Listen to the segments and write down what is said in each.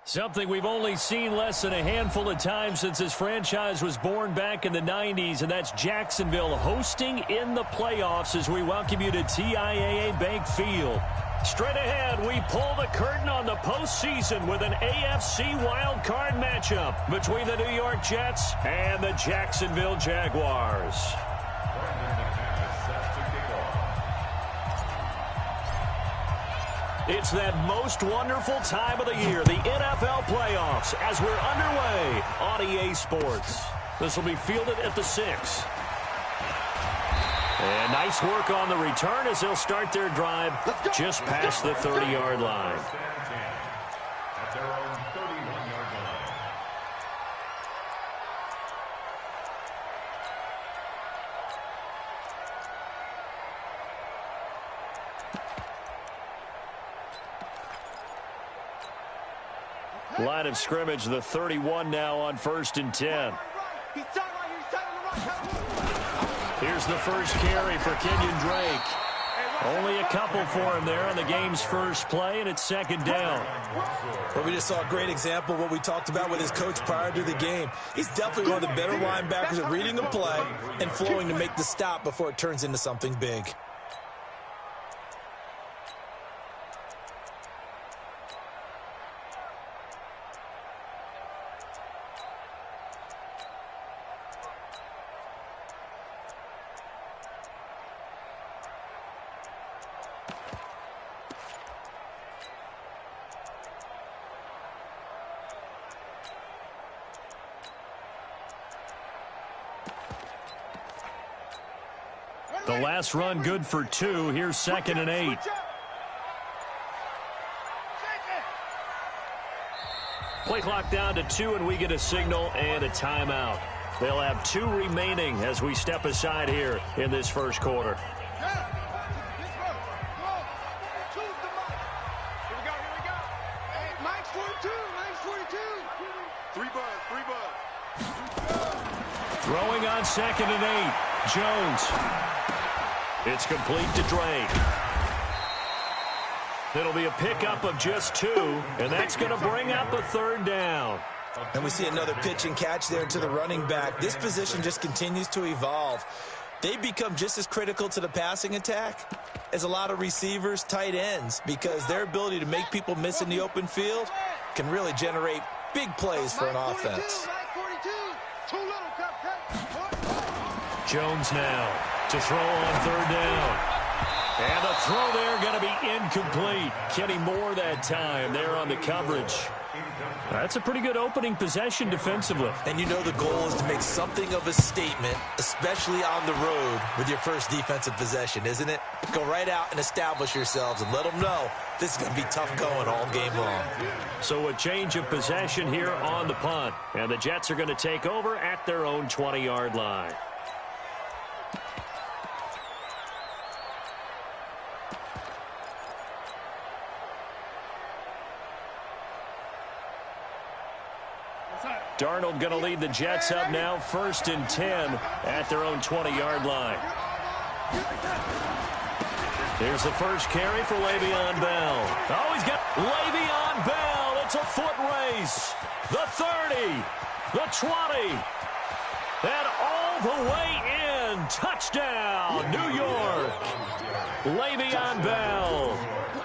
Something we've only seen less than a handful of times since this franchise was born back in the 90s, and that's Jacksonville hosting in the playoffs as we welcome you to TIAA Bank Field. Straight ahead, we pull the curtain on the postseason with an AFC wildcard matchup between the New York Jets and the Jacksonville Jaguars. It's that most wonderful time of the year, the NFL playoffs, as we're underway on EA Sports. This will be fielded at the 6. And nice work on the return as they'll start their drive just past the 30-yard line. Line of scrimmage, the 31 now on 1st and 10. Here's the first carry for Kenyon Drake. Only a couple for him there on the game's first play, and it's 2nd down. Well, we just saw a great example of what we talked about with his coach prior to the game. He's definitely one of the better linebackers at reading the play and flowing to make the stop before it turns into something big. The last run good for 2. Here's 2nd and 8. Play clock down to 2, and we get a signal and a timeout. They'll have 2 remaining as we step aside here in this first quarter. Throwing on 2nd and 8. Jones. It's complete to Drake. It'll be a pickup of just 2, and that's going to bring up a 3rd down. And we see another pitch and catch there to the running back. This position just continues to evolve. They become just as critical to the passing attack as a lot of receivers, tight ends, because their ability to make people miss in the open field can really generate big plays for an offense. Jones now to throw on 3rd down. And the throw there going to be incomplete. Kenny Moore that time there on the coverage. That's a pretty good opening possession defensively. And you know the goal is to make something of a statement, especially on the road with your first defensive possession, isn't it? Go right out and establish yourselves and let them know this is going to be tough going all game long. So a change of possession here on the punt. And the Jets are going to take over at their own 20-yard line. Darnold going to lead the Jets up now, 1st and 10 at their own 20-yard line. Here's the first carry for Le'Veon Bell. Oh, he's got Le'Veon Bell. It's a foot race. The 30, the 20, and all the way in. Touchdown, New York. Le'Veon Bell.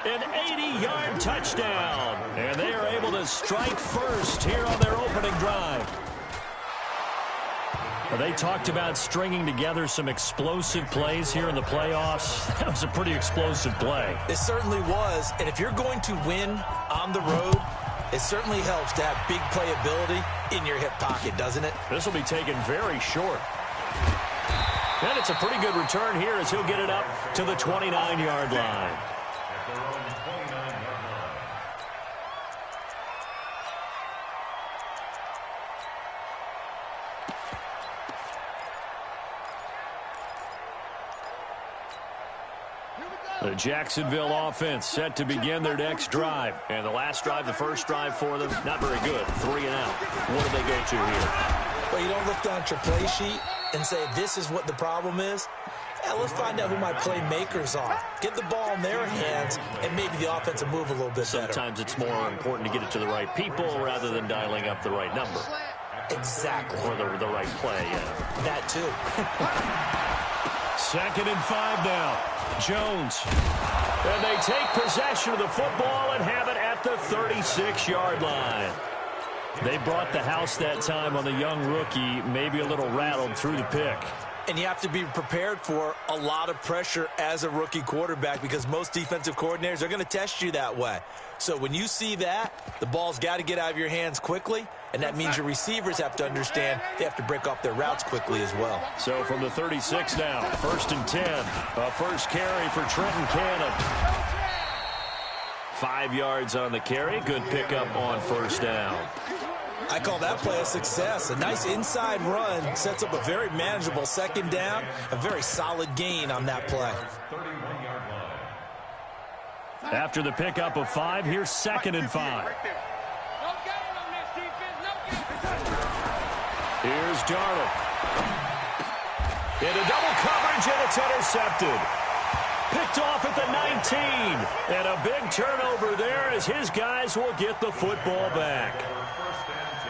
An 80-yard touchdown. And they are able to strike first here on their opening drive. Well, they talked about stringing together some explosive plays here in the playoffs. That was a pretty explosive play. It certainly was. And if you're going to win on the road, it certainly helps to have big playability in your hip pocket, doesn't it? This will be taken very short. And it's a pretty good return here as he'll get it up to the 29-yard line. The Jacksonville offense set to begin their next drive. And the last drive, the first drive for them, not very good. 3 and out. What do they go to here? Well, you don't look down at your play sheet and say, this is what the problem is. Yeah, let's find out who my playmakers are. Get the ball in their hands, and maybe the offense will move a little bit better. Sometimes it's more important to get it to the right people rather than dialing up the right number. Exactly. Or the right play, yeah. That too. 2nd and 5 now. Jones. And they take possession of the football and have it at the 36-yard line. They brought the house that time on the young rookie, maybe a little rattled through the pick. And you have to be prepared for a lot of pressure as a rookie quarterback because most defensive coordinators are going to test you that way. So when you see that, the ball's got to get out of your hands quickly, and that means your receivers have to understand they have to break off their routes quickly as well. So from the 36 now, 1st and 10. A first carry for Trenton Cannon. 5 yards on the carry. Good pickup on 1st down. I call that play a success. A nice inside run sets up a very manageable 2nd down, a very solid gain on that play. After the pickup of 5, here's 2nd and 5. Here's Darnold. Into double coverage, and it's intercepted. Picked off at the 19. And a big turnover there as his guys will get the football back.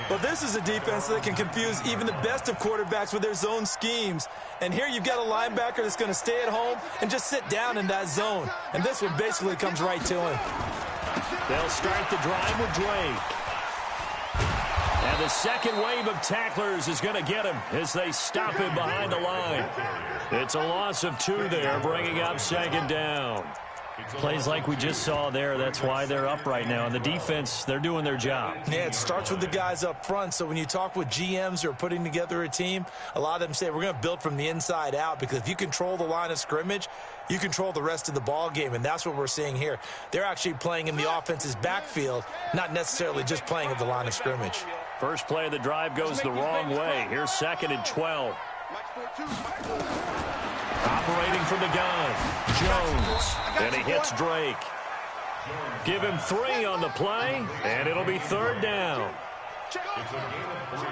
Well, this is a defense that can confuse even the best of quarterbacks with their zone schemes. And here you've got a linebacker that's going to stay at home and just sit down in that zone. And this one basically comes right to him. They'll start the drive with Drake. And the second wave of tacklers is going to get him as they stop him behind the line. It's a loss of 2 there, bringing up 2nd down. Plays like we just saw there, that's why they're up right now. And the defense, they're doing their job. Yeah, it starts with the guys up front. So when you talk with GMs who are putting together a team, a lot of them say we're going to build from the inside out, because if you control the line of scrimmage, you control the rest of the ball game, and that's what we're seeing here. They're actually playing in the offense's backfield, not necessarily just playing at the line of scrimmage. First play of the drive goes the wrong way. Here's 2nd and 12. Operating from the gun, Jones, and he hits Drake. Give him 3 on the play, and it'll be 3rd down. It's a gain of 3.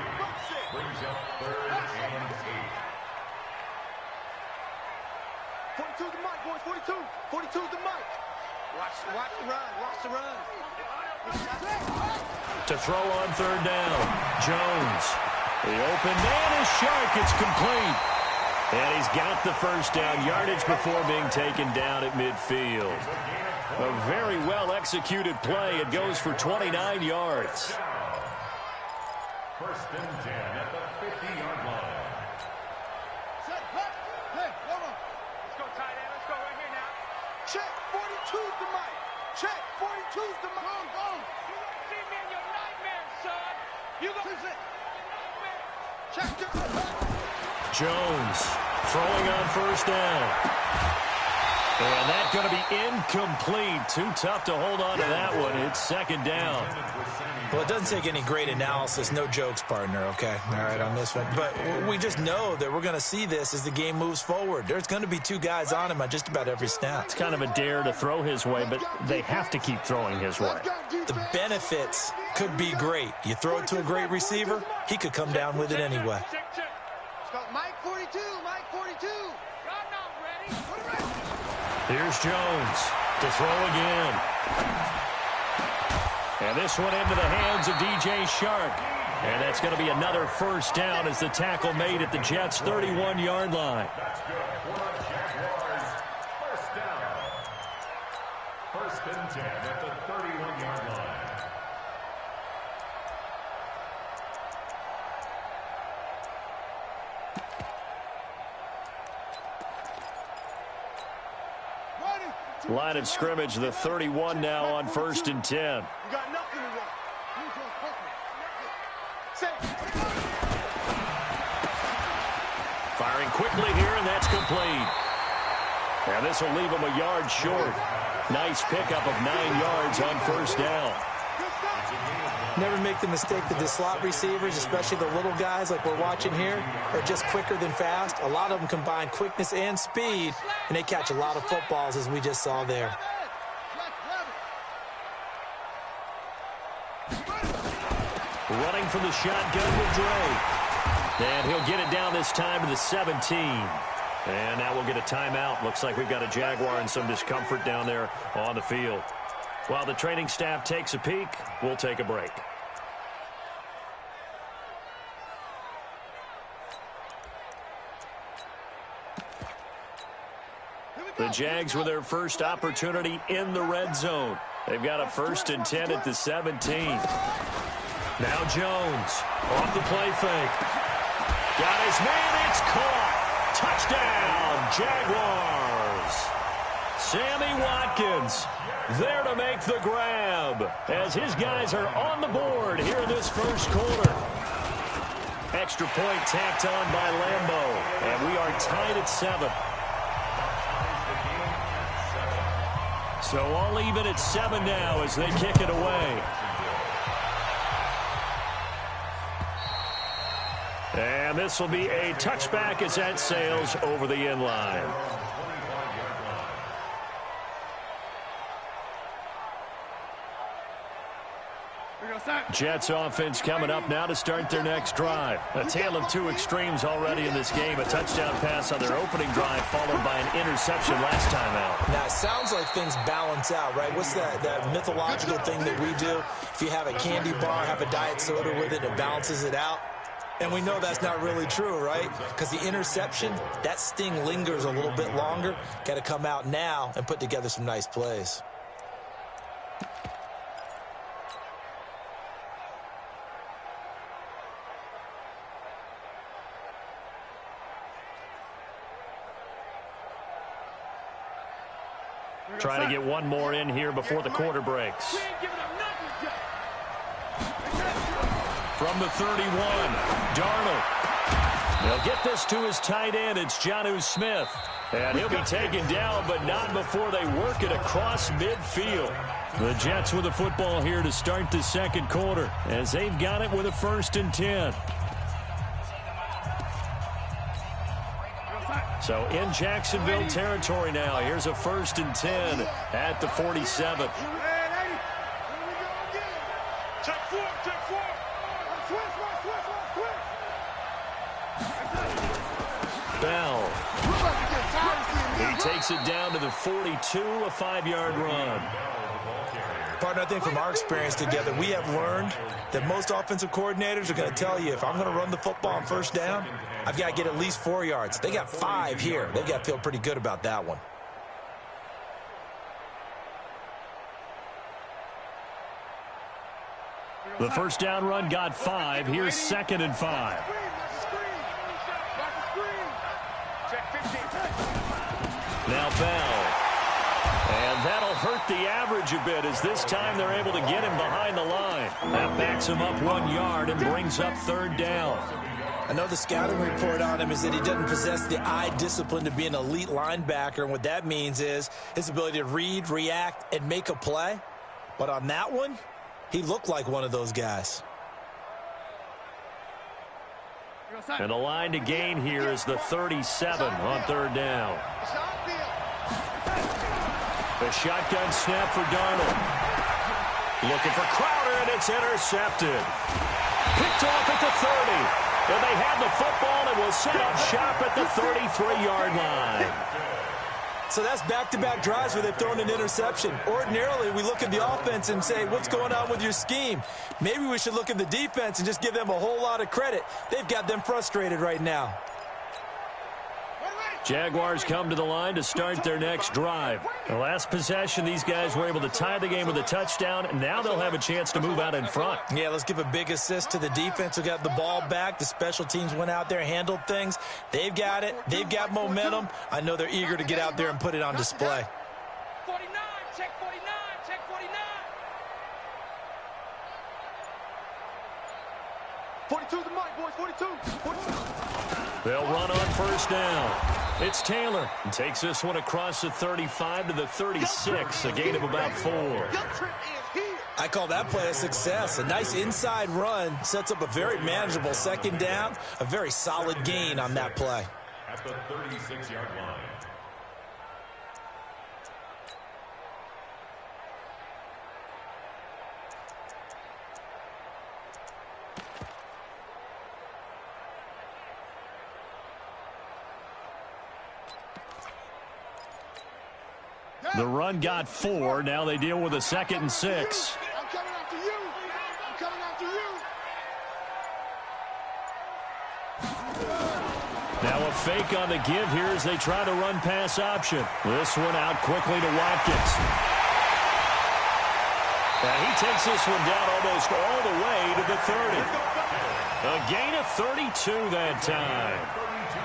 Brings up 3rd and 8. 42 the mic, boys. 42. 42 the mic. Watch the run. Watch the run. To throw on 3rd down, Jones. The open man is Shark. It's complete. And he's got the 1st down yardage before being taken down at midfield. A very well-executed play. It goes for 29 yards. 1st and 10 at the 50-yard line. Hey, hold on. Let's go, tight end. Let's go right here now. Check. 42's the mic. Check. 42's the mic. Go. You gonna see me in your nightmare, son. You gonna see it. Check. Jones throwing on 1st down. And that's going to be incomplete. Too tough to hold on to that one. It's 2nd down. Well, it doesn't take any great analysis. No jokes, partner, okay? All right, on this one. But we just know that we're going to see this as the game moves forward. There's going to be 2 guys on him on just about every snap. It's kind of a dare to throw his way, but they have to keep throwing his way. The benefits could be great. You throw it to a great receiver, he could come down with it anyway. Mike 42. Mike 42. God, not ready. Here's Jones to throw again. And this one into the hands of DJ Shark. And that's going to be another 1st down as the tackle made at the Jets' 31-yard line. That's good for the Jaguars. 1st down. 1st and 10 at the 31-yard line. Line of scrimmage, the 31 now on 1st and 10. You got nothing to run. Firing quickly here, and that's complete. And this will leave him a yard short. Nice pickup of 9 yards on 1st down. Never make the mistake that the slot receivers, especially the little guys like we're watching here, are just quicker than fast. A lot of them combine quickness and speed, and they catch a lot of footballs, as we just saw there. Running from the shotgun with Drake. And he'll get it down this time to the 17. And now we'll get a timeout. Looks like we've got a Jaguar in some discomfort down there on the field. While the training staff takes a peek, we'll take a break. The Jags with their first opportunity in the red zone. They've got a 1st and 10 at the 17. Now Jones off the play fake. Got his man. It's caught. Touchdown, Jaguars. Sammy Watkins there to make the grab as his guys are on the board here in this first quarter. Extra point tacked on by Lambeau, and we are tied at 7. So all even at 7 now as they kick it away. And this will be a touchback as that sails over the end line. Jets offense coming up now to start their next drive. A tale of two extremes already in this game. A touchdown pass on their opening drive followed by an interception last time out. Now, it sounds like things balance out, right? What's that mythological thing that we do? If you have a candy bar, have a diet soda with it, it balances it out. And we know that's not really true, right? Because the interception, that sting lingers a little bit longer. Got to come out now and put together some nice plays. Trying to get one more in here before the quarter breaks. From the 31, Darnold. They'll get this to his tight end. It's Jonnu Smith. And he'll be taken down, but not before they work it across midfield. The Jets with the football here to start the second quarter as they've got it with a 1st and 10. So in Jacksonville territory now. Here's a 1st and 10 at the 47. Bell. He takes it down to the 42, a 5-yard run. Partner, I think from our experience together, we have learned that most offensive coordinators are going to tell you, if I'm going to run the football on 1st down, I've got to get at least 4 yards. They got 5 here. They've got to feel pretty good about that one. The 1st down run got 5. Here's 2nd and 5. Now Bell. And that'll hurt the average a bit as this time they're able to get him behind the line. That backs him up 1 yard and brings up 3rd down. I know the scouting report on him is that he doesn't possess the eye discipline to be an elite linebacker. And what that means is his ability to read, react, and make a play. But on that one, he looked like one of those guys. And the line to gain here is the 37 on 3rd down. The shotgun snap for Darnold. Looking for Crowder, and it's intercepted. Picked off at the 30. And they have the football and will set up shop at the 33-yard line. So that's back-to-back drives where they've thrown an interception. Ordinarily, we look at the offense and say, what's going on with your scheme? Maybe we should look at the defense and just give them a whole lot of credit. They've got them frustrated right now. Jaguars come to the line to start their next drive. The last possession, these guys were able to tie the game with a touchdown, and now they'll have a chance to move out in front. Yeah, let's give a big assist to the defense who got the ball back. The special teams went out there, handled things. They've got it. They've got momentum. I know they're eager to get out there and put it on display. 49, check 49, check 49. 42's the mic, boys, 42. 42. They'll run on 1st down. It's Taylor. He takes this one across the 35 to the 36, a gain of about 4. I call that play a success. A nice inside run sets up a very manageable 2nd down, a very solid gain on that play. At the 36-yard line. The run got 4. Now they deal with a 2nd and 6. I'm coming after you. I'm coming after you. Now a fake on the give here as they try to run pass option. This one out quickly to Watkins. And he takes this one down almost all the way to the 30. A gain of 32 that time.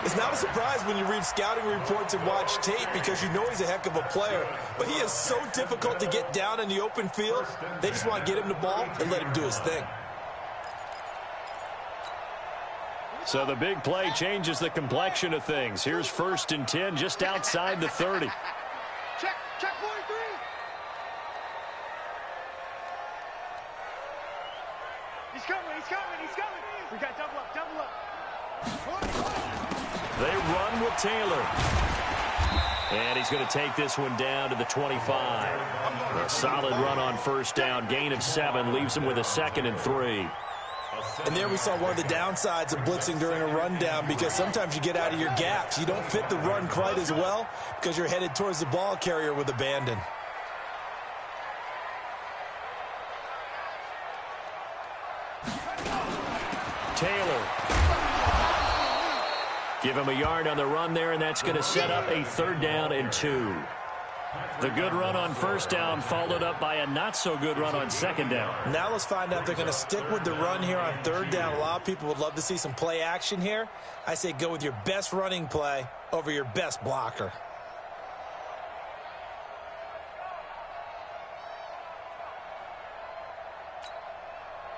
It's not a surprise when you read scouting reports and watch tape because you know he's a heck of a player. But he is so difficult to get down in the open field. They just want to get him the ball and let him do his thing. So the big play changes the complexion of things. Here's 1st and 10 just outside the 30. Check 43. He's coming. We got double up. They run with Taylor. And he's going to take this one down to the 25. A solid run on 1st down. Gain of 7 leaves him with a 2nd and 3. And there we saw one of the downsides of blitzing during a rundown because sometimes you get out of your gaps. You don't fit the run quite as well because you're headed towards the ball carrier with abandon. Taylor. Give him a yard on the run there, and that's going to set up a 3rd down and 2. The good run on 1st down followed up by a not-so-good run on 2nd down. Now let's find out if they're going to stick with the run here on 3rd down. A lot of people would love to see some play action here. I say go with your best running play over your best blocker.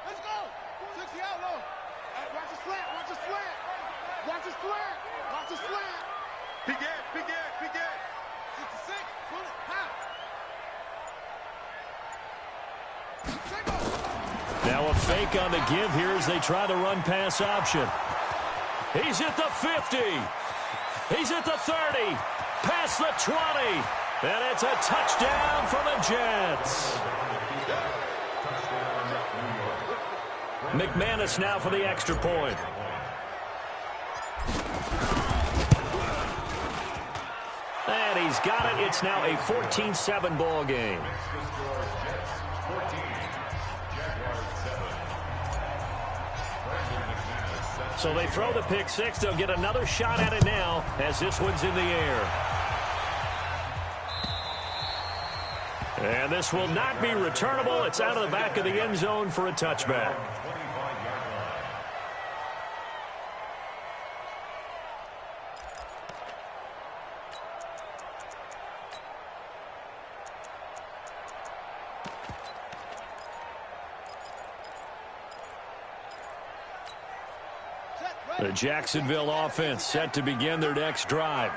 Let's go. 60 out low. Watch the slant. Big air. 66. Pull it. High. Now a fake on the give here as they try to run pass option. He's at the 50. He's at the 30. Past the 20. And it's a touchdown for the Jets. McManus now for the extra point. And he's got it. It's now a 14-7 ball game. So they throw the pick 6. They'll get another shot at it now as this one's in the air. And this will not be returnable. It's out of the back of the end zone for a touchback. The Jacksonville offense set to begin their next drive.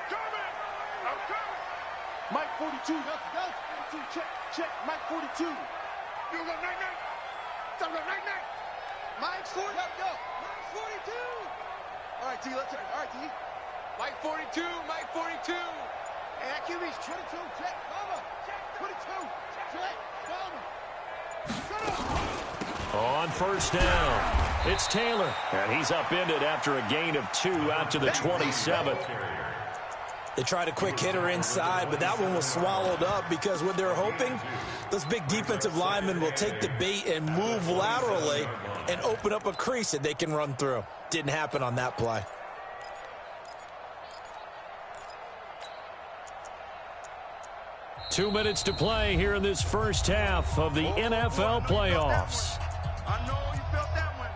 Mike 42. Check. Mike 42. You go night. Stop go night. Mike 40. Mike 42. All right, T. Let's turn. All right, T. Mike 42. Hey, that QB's 22. Check. Mama. Check. 22. Check. Mama. On 1st down, it's Taylor. And he's upended after a gain of 2 out to the 27th. They tried a quick hitter inside, but that one was swallowed up because what they're hoping, those big defensive linemen will take the bait and move laterally and open up a crease that they can run through. Didn't happen on that play. Two minutes to play here in this first half of the NFL playoffs. I know you felt that one.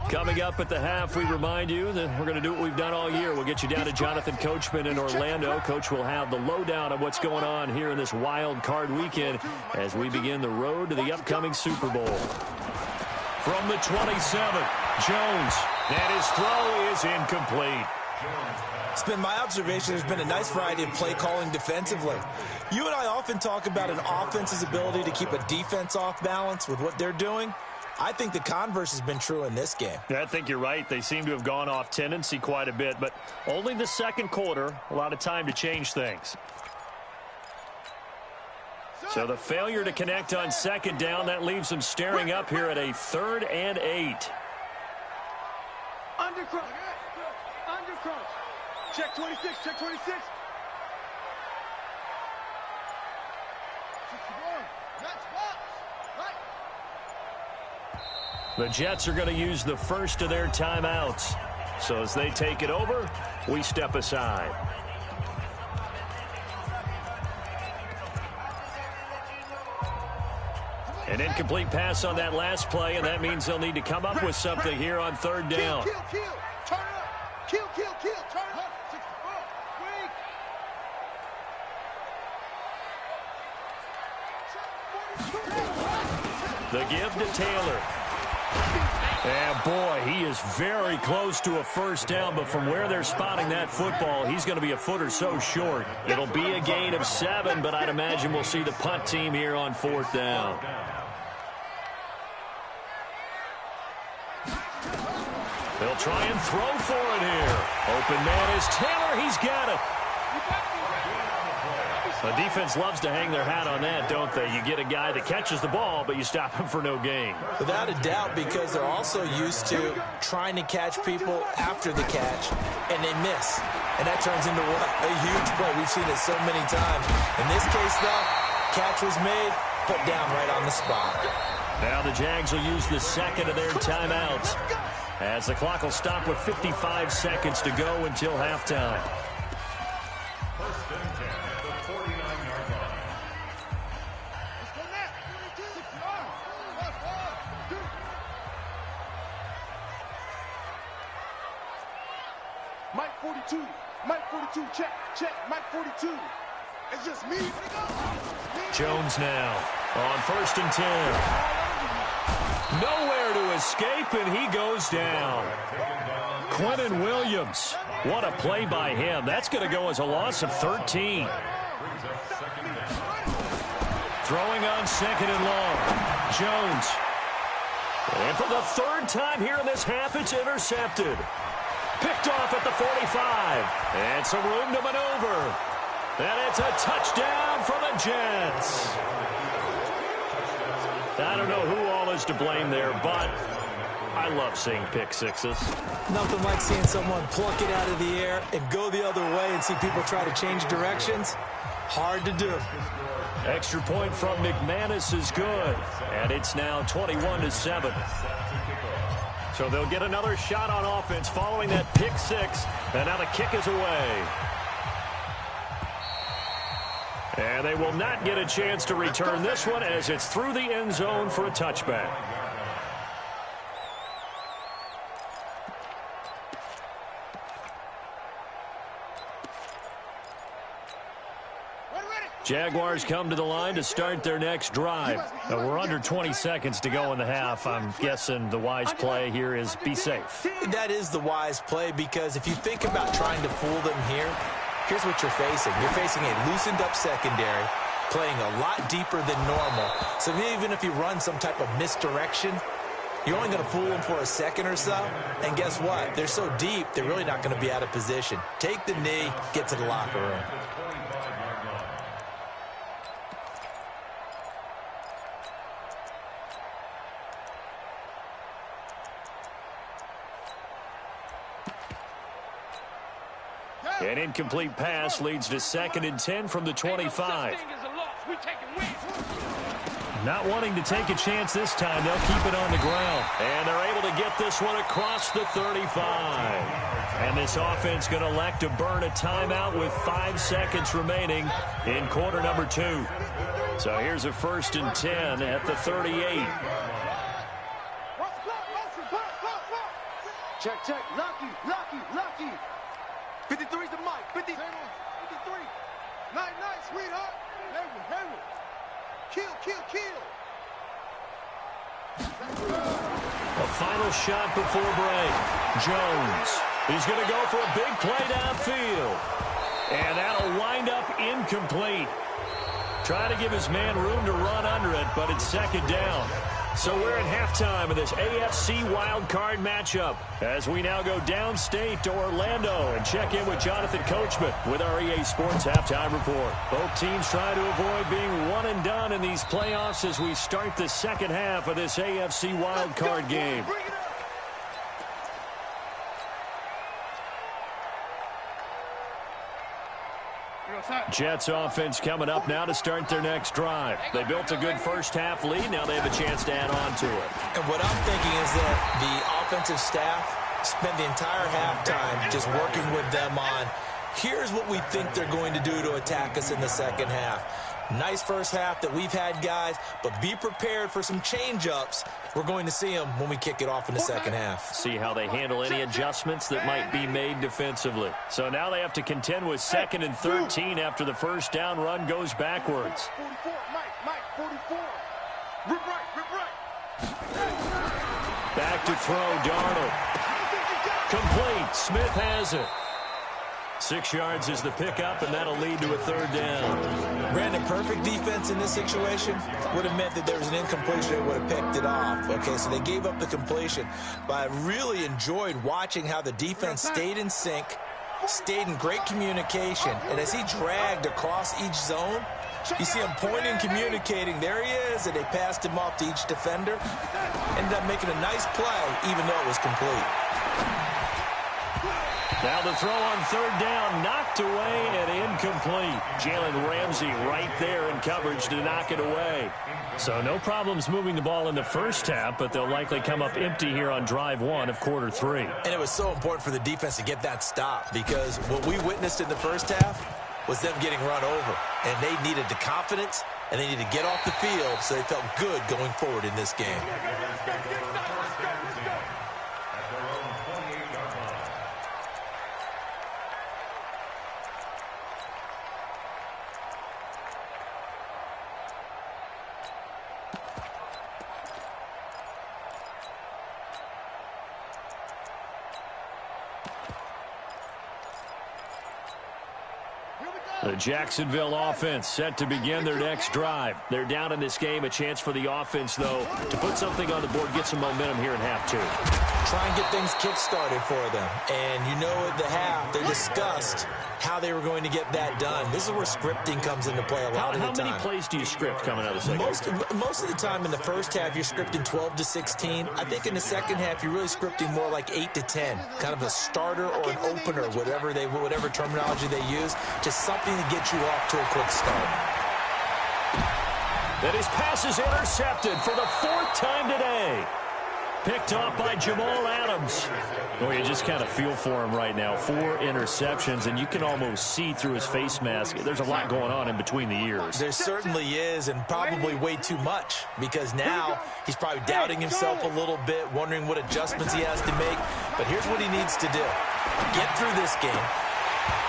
Coming up at the half, we remind you that we're going to do what we've done all year. We'll get you down to Jonathan Coachman in Orlando. Coach will have the lowdown of what's going on here in this wild card weekend as we begin the road to the upcoming Super Bowl. From the 27, Jones, and his throw is incomplete. It's been my observation there's been a nice variety of play calling defensively. You and I often talk about an offense's ability to keep a defense off balance with what they're doing. I think the converse has been true in this game. Yeah, I think you're right. They seem to have gone off tendency quite a bit, but only the second quarter, a lot of time to change things. So the failure to connect on second down, that leaves them staring up here at a 3rd and 8. Under crunch. Under crunch. Check 26. Check 26. 61. Next box. Right. The Jets are going to use the first of their timeouts. So as they take it over, we step aside. An incomplete pass on that last play, and that means they'll need to come up with something here on 3rd down. Kill. Turn it up. Kill. Turn it up. 64. Quick. The give to Taylor. And boy, he is very close to a first down, but from where they're spotting that football, he's going to be a foot or so short. It'll be a gain of 7, but I'd imagine we'll see the punt team here on 4th down. They'll try and throw for it here. Open man is Taylor. He's got it. The defense loves to hang their hat on that, don't they? You get a guy that catches the ball, but you stop him for no gain. Without a doubt, because they're also used to trying to catch people after the catch, and they miss. And that turns into what? A huge play. We've seen it so many times. In this case, though, catch was made, put down right on the spot. Now the Jags will use the second of their timeouts, as the clock will stop with 55 seconds to go until halftime. Mike 42, check, Mike 42. It's just me. Jones now on 1st and 10. Nowhere to escape, and he goes down. Quentin Williams, what a play by him. That's going to go as a loss of 13. Throwing on 2nd and long. Jones. And for the 3rd time here in this half, it's intercepted. Picked off at the 45. And some room to maneuver. And it's a touchdown for the Jets. I don't know who all is to blame there, but I love seeing pick sixes. Nothing like seeing someone pluck it out of the air and go the other way and see people try to change directions. Hard to do. Extra point from McManus is good. And it's now 21-7. So they'll get another shot on offense following that pick six. And now the kick is away. And they will not get a chance to return this one as it's through the end zone for a touchback. Jaguars come to the line to start their next drive. Now, we're under 20 seconds to go in the half. I'm guessing the wise play here is be safe. That is the wise play, because if you think about trying to fool them here, here's what you're facing. You're facing a loosened up secondary, playing a lot deeper than normal. So even if you run some type of misdirection, you're only going to fool them for a second or so. And guess what? They're so deep, they're really not going to be out of position. Take the knee, get to the locker room. An incomplete pass leads to 2nd and 10 from the 25. Not wanting to take a chance this time, they'll keep it on the ground. And they're able to get this one across the 35. And this offense going to elect to burn a timeout with 5 seconds remaining in quarter number 2. So here's a 1st and 10 at the 38. Check, lucky. 53's the mic. 53. Night, sweetheart. Hayward. Kill. A final shot before break. Jones. He's going to go for a big play downfield. And that'll wind up incomplete. Try to give his man room to run under it, but it's 2nd down. So we're in halftime of this AFC wildcard matchup as we now go downstate to Orlando and check in with Jonathan Coachman with our EA Sports Halftime Report. Both teams try to avoid being one and done in these playoffs as we start the second half of this AFC wildcard game. Jets offense coming up now to start their next drive. They built a good first-half lead. Now they have a chance to add on to it. And what I'm thinking is that the offensive staff spent the entire halftime just working with them on, here's what we think they're going to do to attack us in the second half. Nice first half that we've had, guys, but be prepared for some change-ups. We're going to see them when we kick it off in the second half. See how they handle any adjustments that might be made defensively. So now they have to contend with 2nd and 13 after the first down run goes backwards. 44, Mike, 44. Rip right. Back to throw, Darnold. Complete. Smith has it. 6 yards is the pickup, and that'll lead to a third down. Brandon, perfect defense in this situation would have meant that there was an incompletion. They would have picked it off. Okay, so they gave up the completion. But I really enjoyed watching how the defense stayed in sync, stayed in great communication. And as he dragged across each zone, you see him pointing, communicating. There he is, and they passed him off to each defender. Ended up making a nice play, even though it was complete. Now the throw on third down, knocked away and incomplete. Jalen Ramsey right there in coverage to knock it away. So no problems moving the ball in the first half, but they'll likely come up empty here on drive 1 of quarter 3. And it was so important for the defense to get that stop, because what we witnessed in the first half was them getting run over. And they needed the confidence, and they needed to get off the field so they felt good going forward in this game. The Jacksonville offense set to begin their next drive. They're down in this game. A chance for the offense, though, to put something on the board, get some momentum here in half 2. Try and get things kick-started for them. And you know at the half, they discussed how they were going to get that done. This is where scripting comes into play a lot of the time. How many plays do you script coming out of the second? Most of the time in the first half, you're scripting 12 to 16. I think in the second half, you're really scripting more like 8 to 10. Kind of a starter or an opener, whatever terminology they use. Just something to get you off to a quick start. And his pass is intercepted for the 4th time today. Picked off by Jamal Adams. Well, you just kind of feel for him right now. 4 interceptions, and you can almost see through his face mask. There's a lot going on in between the ears. There certainly is, and probably way too much, because now he's probably doubting himself a little bit, wondering what adjustments he has to make. But here's what he needs to do. Get through this game.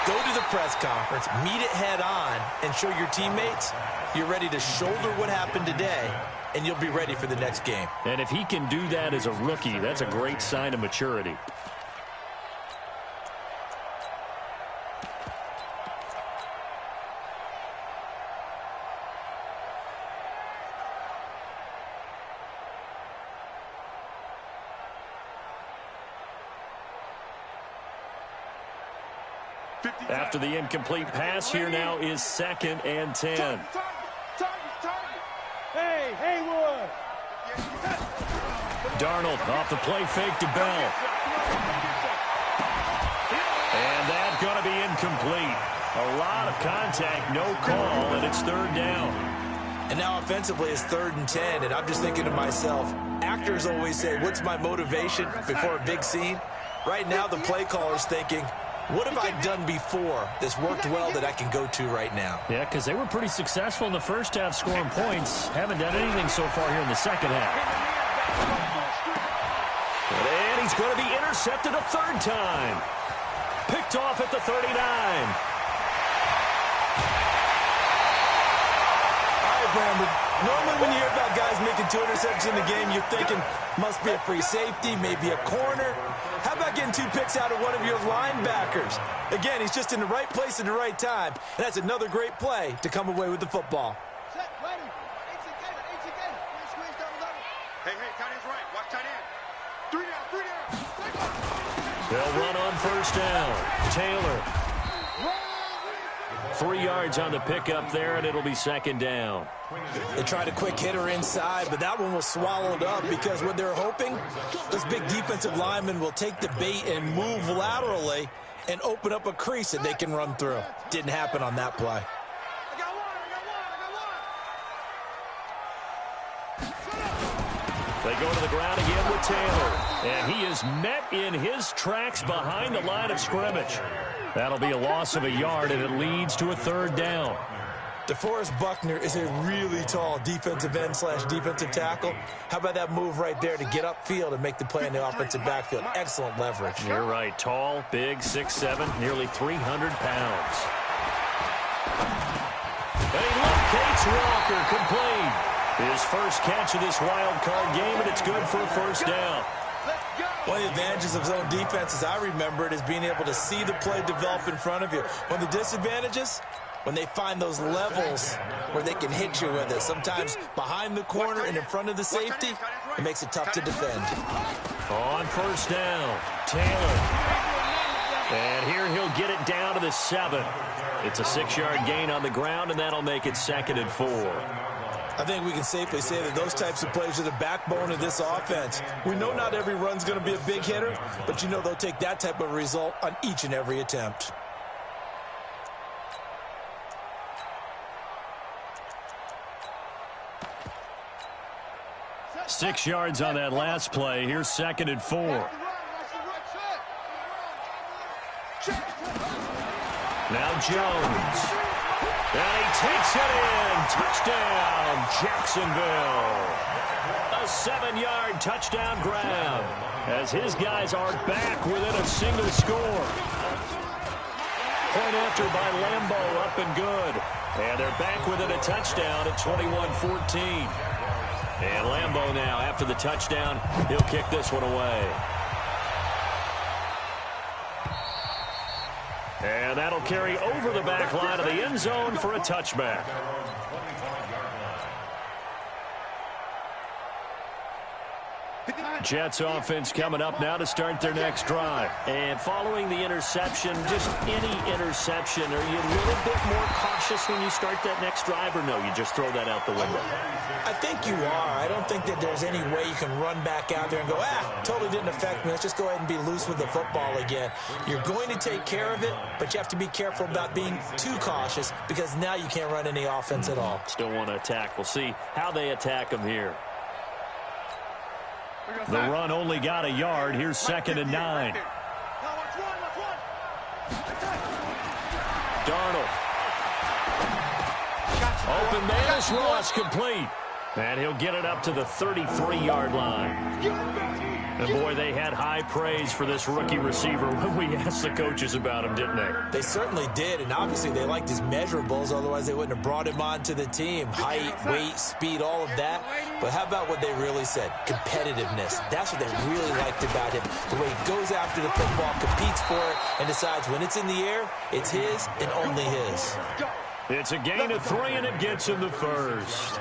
Go to the press conference, meet it head on, and show your teammates you're ready to shoulder what happened today, and you'll be ready for the next game. And if he can do that as a rookie, that's a great sign of maturity. After the incomplete pass, here now is 2nd and 10. Hey, Haywood. Darnold off the play fake to Bell. And that's going to be incomplete. A lot of contact, no call, and it's 3rd down. And now offensively it's 3rd and 10, and I'm just thinking to myself, actors always say, what's my motivation before a big scene? Right now the play caller's thinking, what have I done before that's worked well that I can go to right now? Yeah, because they were pretty successful in the first half scoring points. Haven't done anything so far here in the second half. And he's going to be intercepted a 3rd time. Picked off at the 39. Brandon, normally when you hear about guys making 2 interceptions in the game, you're thinking must be a free safety, maybe a corner. How about getting 2 picks out of one of your linebackers? Again, he's just in the right place at the right time. And that's another great play to come away with the football. Hey, tight end's right. Watch tight end. 3 down. They'll run on first down. Taylor. 3 yards on the pickup there, and it'll be second down. They tried a quick hitter inside, but that one was swallowed up because what they're hoping, this big defensive lineman will take the bait and move laterally and open up a crease that they can run through. Didn't happen on that play. They go to the ground again with Taylor. And he is met in his tracks behind the line of scrimmage. That'll be a loss of a yard, and it leads to a third down. DeForest Buckner is a really tall defensive end / defensive tackle. How about that move right there to get upfield and make the play in the offensive backfield? Excellent leverage. You're right. Tall, big, 6'7", nearly 300 pounds. And he locates Walker, complete. His first catch of this wild card game, and it's good for a first down. One of the advantages of zone defenses, I remember it, is being able to see the play develop in front of you. One of the disadvantages, when they find those levels where they can hit you with it. Sometimes behind the corner and in front of the safety, it makes it tough to defend. On first down, Taylor. And here he'll get it down to the 7. It's a 6-yard gain on the ground, and that'll make it 2nd and 4. I think we can safely say that those types of plays are the backbone of this offense. We know not every run's going to be a big hitter, but you know they'll take that type of result on each and every attempt. Six yards on that last play. Here's 2nd and 4. Now Jones. And he takes it in. Touchdown, Jacksonville. A 7-yard touchdown grab as his guys are back within a single score. Point after by Lambo, up and good. And they're back within a touchdown at 21-14. And Lambo now, after the touchdown, he'll kick this one away. And that'll carry over the back line of the end zone for a touchback. Jets offense coming up now to start their next drive. And following the interception, just any interception, are you a little bit more cautious when you start that next drive, or no, you just throw that out the window? I think you are. I don't think that there's any way you can run back out there and go, totally didn't affect me. Let's just go ahead and be loose with the football again. You're going to take care of it, but you have to be careful about being too cautious because now you can't run any offense at all. Still want to attack. We'll see how they attack them here. The run only got a yard. Here's 2nd and 9. Darnold. Open man is Ross, complete. And he'll get it up to the 33-yard line. And boy, they had high praise for this rookie receiver when we asked the coaches about him, didn't they? They certainly did, and obviously they liked his measurables, otherwise they wouldn't have brought him onto the team. Height, weight, speed, all of that. But how about what they really said? Competitiveness. That's what they really liked about him. The way he goes after the football, competes for it, and decides when it's in the air, it's his and only his. It's a gain of 3, and it gets him the first.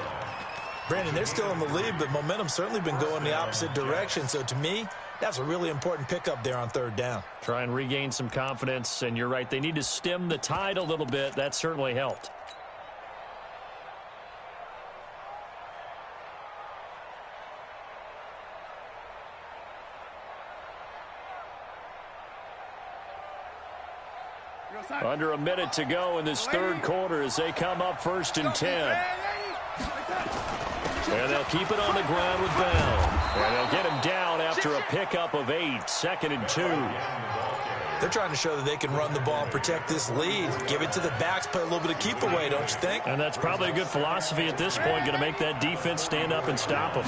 Brandon, they're still in the lead, but momentum's certainly been going the opposite direction. So to me, that's a really important pickup there on 3rd down. Try and regain some confidence, and you're right. They need to stem the tide a little bit. That certainly helped. Under a minute to go in this 3rd quarter as they come up 1st and 10. And they'll keep it on the ground with Bell. And they'll get him down after a pickup of 8, 2nd and 2. They're trying to show that they can run the ball and protect this lead. Give it to the backs, play a little bit of keep away, don't you think? And that's probably a good philosophy at this point, going to make that defense stand up and stop them.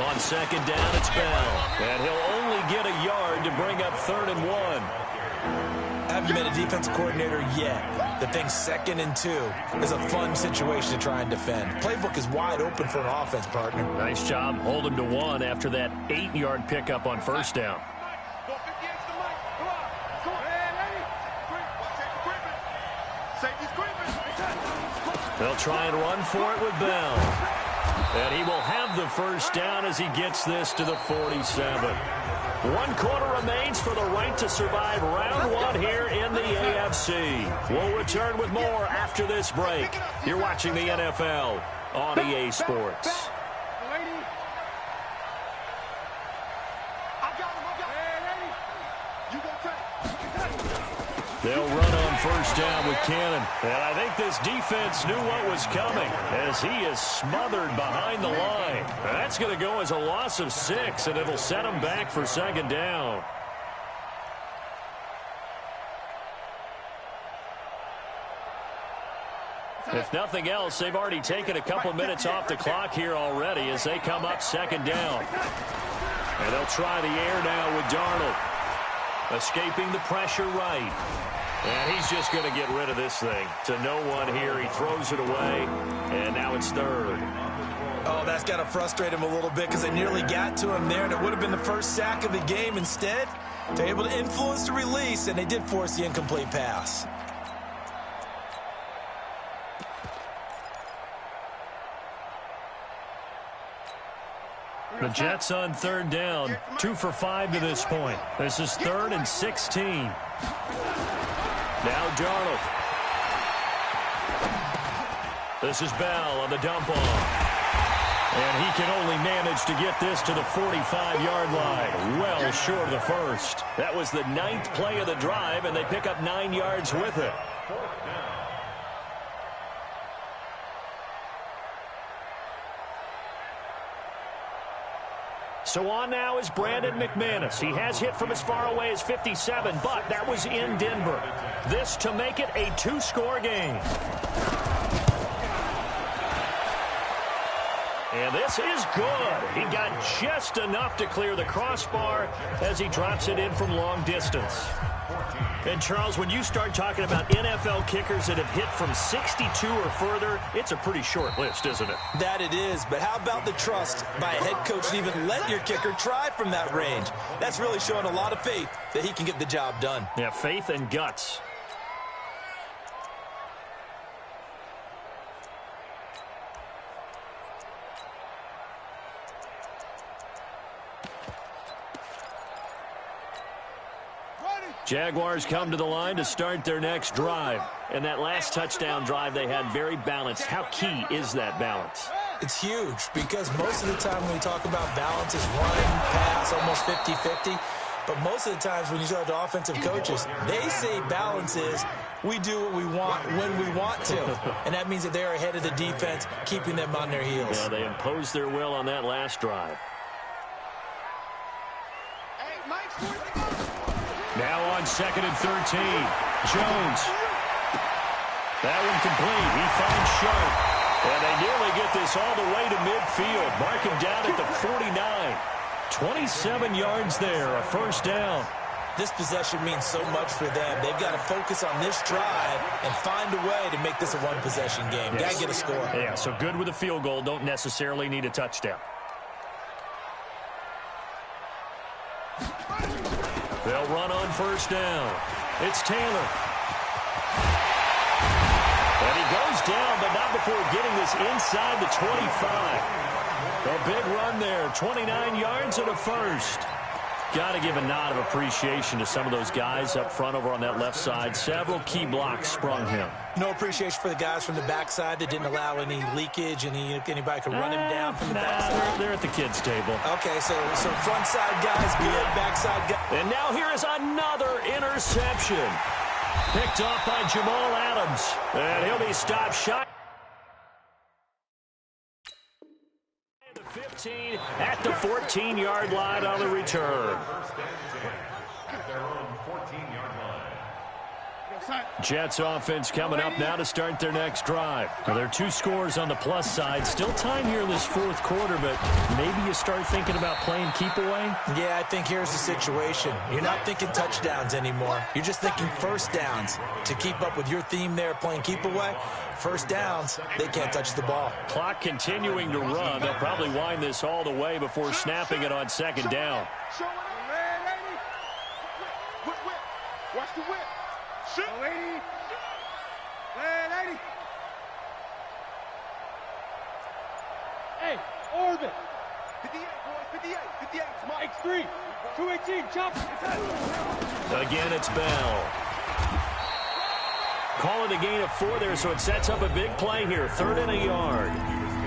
On 2nd down, it's Bell. And he'll only get a yard to bring up 3rd and 1. I haven't been a defensive coordinator yet. The thing 2nd and 2 is a fun situation to try and defend. Playbook is wide open for an offense, partner. Nice job. Hold him to 1 after that 8-yard pickup on 1st down. They'll try and run for it with Bell. And he will have the first down as he gets this to the 47. 1 quarter remains for the right to survive round 1 here in the AFC. We'll return with more after this break. You're watching the NFL on EA Sports. They'll run on first down with Cannon. And I think this defense knew what was coming as he is smothered behind the line. That's going to go as a loss of 6, and it'll set him back for second down. If nothing else, they've already taken a couple minutes off the clock here already as they come up second down. And they'll try the air now with Darnold. Escaping the pressure right. And he's just going to get rid of this thing. To no one here. He throws it away. And now it's third. Oh, that's got to frustrate him a little bit because they nearly got to him there, and it would have been the first sack of the game. Instead, they're able to influence the release, and they did force the incomplete pass. The Jets on third down, 2 for 5 to this point. This is 3rd and 16. Now Darnold. This is Bell on the dump off. And he can only manage to get this to the 45-yard line, well short of the first. That was the 9th play of the drive, and they pick up 9 yards with it. So on now is Brandon McManus. He has hit from as far away as 57, but that was in Denver. This to make it a 2-score game. And this is good. He got just enough to clear the crossbar as he drops it in from long distance. And, Charles, when you start talking about NFL kickers that have hit from 62 or further, it's a pretty short list, isn't it? That it is, but how about the trust by a head coach to even let your kicker try from that range? That's really showing a lot of faith that he can get the job done. Yeah, faith and guts. Jaguars come to the line to start their next drive. And that last touchdown drive they had very balanced. How key is that balance? It's huge because most of the time when we talk about balance is run, pass, almost 50-50. But most of the times when you talk to offensive coaches, they say balance is we do what we want when we want to. And that means that they're ahead of the defense, keeping them on their heels. Yeah, they imposed their will on that last drive. Now on 2nd and 13. Jones. That one complete. He finds Sharp. And they nearly get this all the way to midfield. Mark him down at the 49. 27 yards there, a first down. This possession means so much for them. They've got to focus on this drive and find a way to make this a one-possession game. Got to get a score. Yeah, so good with a field goal. Don't necessarily need a touchdown. They'll run on first down. It's Taylor. And he goes down, but not before getting this inside the 25. A big run there, 29 yards and a first. Got to give a nod of appreciation to some of those guys up front over on that left side. Several key blocks sprung him. No appreciation for the guys from the backside that didn't allow any leakage and anybody could run him down from the backside. They're at the kids' table. Okay, so front side guys good, backside guys. And now here is another interception. Picked off by Jamal Adams. And he'll be stopped short. 15 at the 14-yard line on the return. Jets offense coming up now to start their next drive. Now, there are 2 scores on the plus side. Still time here in this 4th quarter, but maybe you start thinking about playing keep away? Yeah, I think here's the situation. You're not thinking touchdowns anymore. You're just thinking first downs. To keep up with your theme there, playing keep away, first downs, they can't touch the ball. Clock continuing to run. They'll probably wind this all the way before snapping it on second down. Watch the whip. Shoot. Lady. Lady. Hey, 58, boys, 58, 58. Mike 3, 218, jump. Again, it's Bell. Call it a gain of 4 there, so it sets up a big play here. 3rd and a yard.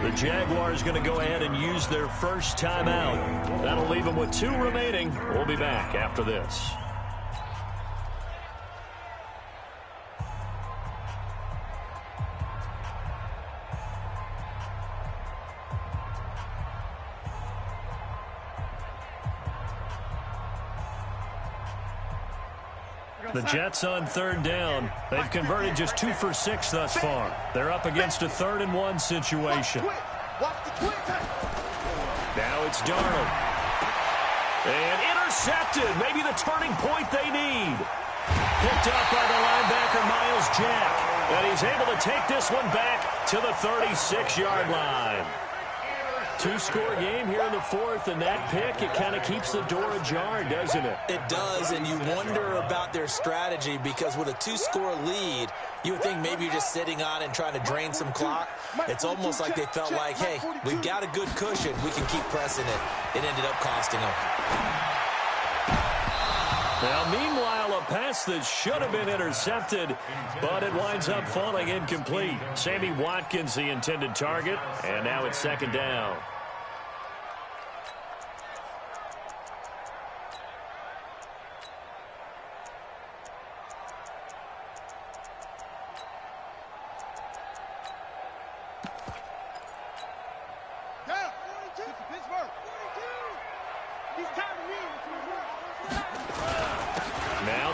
The Jaguars going to go ahead and use their first timeout. That'll leave them with 2 remaining. We'll be back after this. The Jets on 3rd down. They've converted just 2 for 6 thus far. They're up against a 3rd and 1 situation. Now it's Darnold. And intercepted. Maybe the turning point they need. Picked up by the linebacker, Miles Jack. And he's able to take this one back to the 36-yard line. 2-score game here in the 4th, and that pick, it kind of keeps the door ajar, doesn't it? It does, and you wonder about their strategy because with a 2-score lead, you would think maybe you're just sitting on and trying to drain some clock. It's almost like they felt like, hey, we've got a good cushion. We can keep pressing it. It ended up costing them. Now, meanwhile, a pass that should have been intercepted, but it winds up falling incomplete. Sammy Watkins, the intended target, and now it's 2nd down.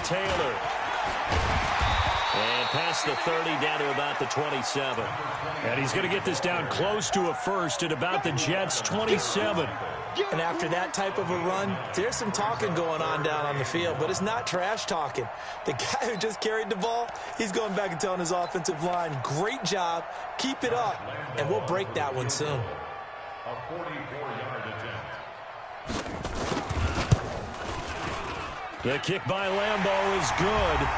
Taylor. And past the 30 down to about the 27. And he's going to get this down close to a first at about the Jets' 27. And after that type of a run, there's some talking going on down on the field, but it's not trash talking. The guy who just carried the ball, he's going back and telling his offensive line, great job, keep it up, and we'll break that one soon. A 44-yard attempt. The kick by Lambeau is good.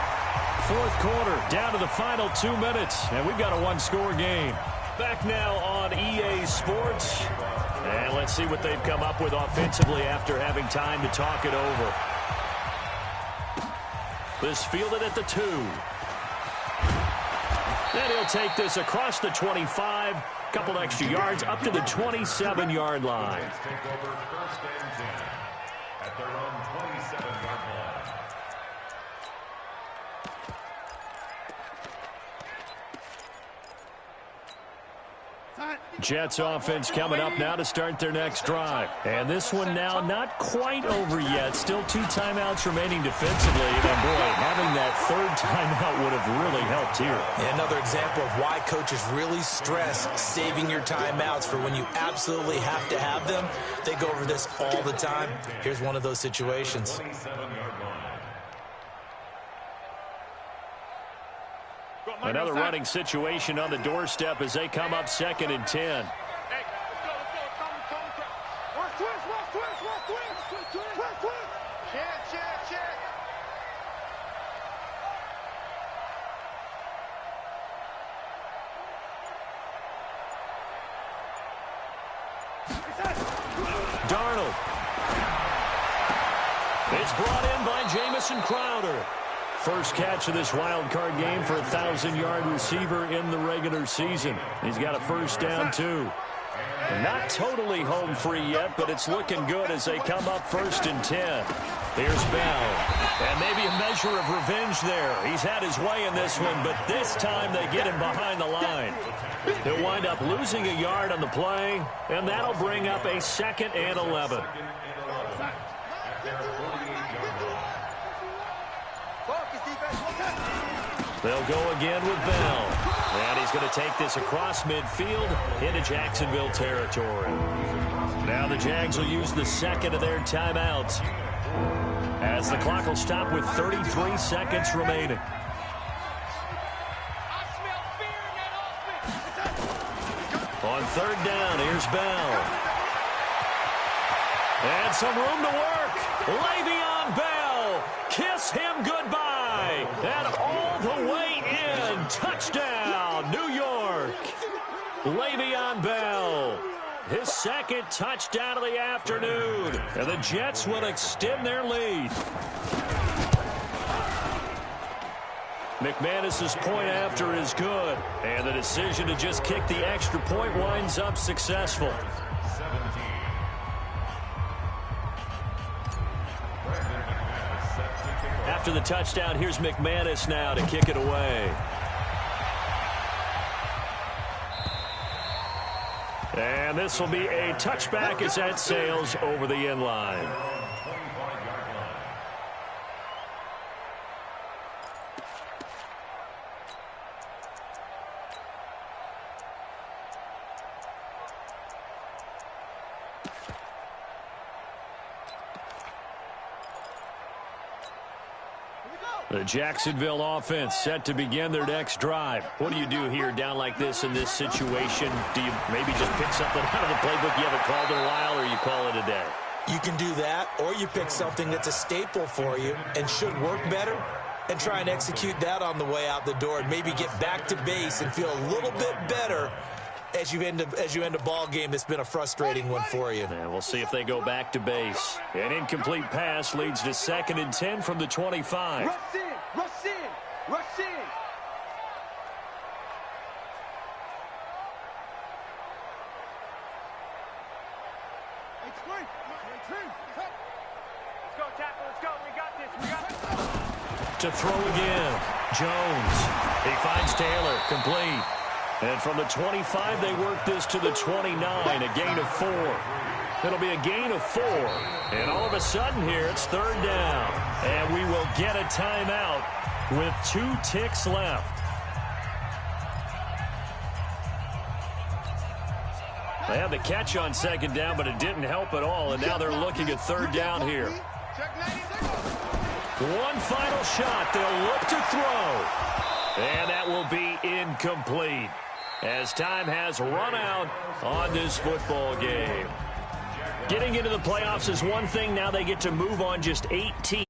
4th quarter, down to the final 2 minutes, and we've got a 1-score game. Back now on EA Sports, and let's see what they've come up with offensively after having time to talk it over. This fielded at the 2. Then he'll take this across the 25, couple extra yards up to the 27-yard line. Take over 1st and 10 at their own 27-yard line. Jets offense coming up now to start their next drive. And this one now not quite over yet. Still 2 timeouts remaining defensively. And boy, having that 3rd timeout would have really helped here. Yeah, another example of why coaches really stress saving your timeouts for when you absolutely have to have them. They go over this all the time. Here's one of those situations. 27-yard line. Another running situation on the doorstep as they come up 2nd and 10. Hey, let's go. Work twist. Check. Darnold. It's brought in by Jamison Crowder. First catch of this wild card game for a 1,000-yard receiver in the regular season. He's got a 1st down, too. Not totally home free yet, but it's looking good as they come up 1st and 10. Here's Bell. And maybe a measure of revenge there. He's had his way in this one, but this time they get him behind the line. He'll wind up losing a yard on the play, and that'll bring up a 2nd and 11. They'll go again with Bell. And he's going to take this across midfield into Jacksonville territory. Now the Jags will use the 2nd of their timeouts as the clock will stop with 33 seconds remaining. On 3rd down, here's Bell. And some room to work. Le'Veon Bell. Kiss him goodbye. And all the way in. Touchdown, New York. Le'Veon Bell. his second touchdown of the afternoon. And the Jets will extend their lead. McManus's point after is good. And the decision to just kick the extra point winds up successful. After the touchdown, here's McManus now to kick it away. And this will be a touchback as that sails over the end line. The Jacksonville offense set to begin their next drive. What do you do here down like this in this situation? Do you maybe just pick something out of the playbook you haven't called in a while, or you call it a day? You can do that, or you pick something that's a staple for you and should work better and try and execute that on the way out the door and maybe get back to base and feel a little bit better as you end a ball game that's been a frustrating one for you. And we'll see if they go back to base. An incomplete pass leads to 2nd and 10 from the 25. Rush in, rush in, rush in. Let's go, tackle, let's go. We got this, we got this. To throw again, Jones. He finds Taylor, complete. And from the 25, they work this to the 29, a gain of 4. It'll be a gain of 4. And all of a sudden here, it's 3rd down. And we will get a timeout with 2 ticks left. They had the catch on 2nd down, but it didn't help at all. And now they're looking at 3rd down here. One final shot. They'll look to throw. And that will be incomplete, as time has run out on this football game. Getting into the playoffs is one thing. Now they get to move on just 18.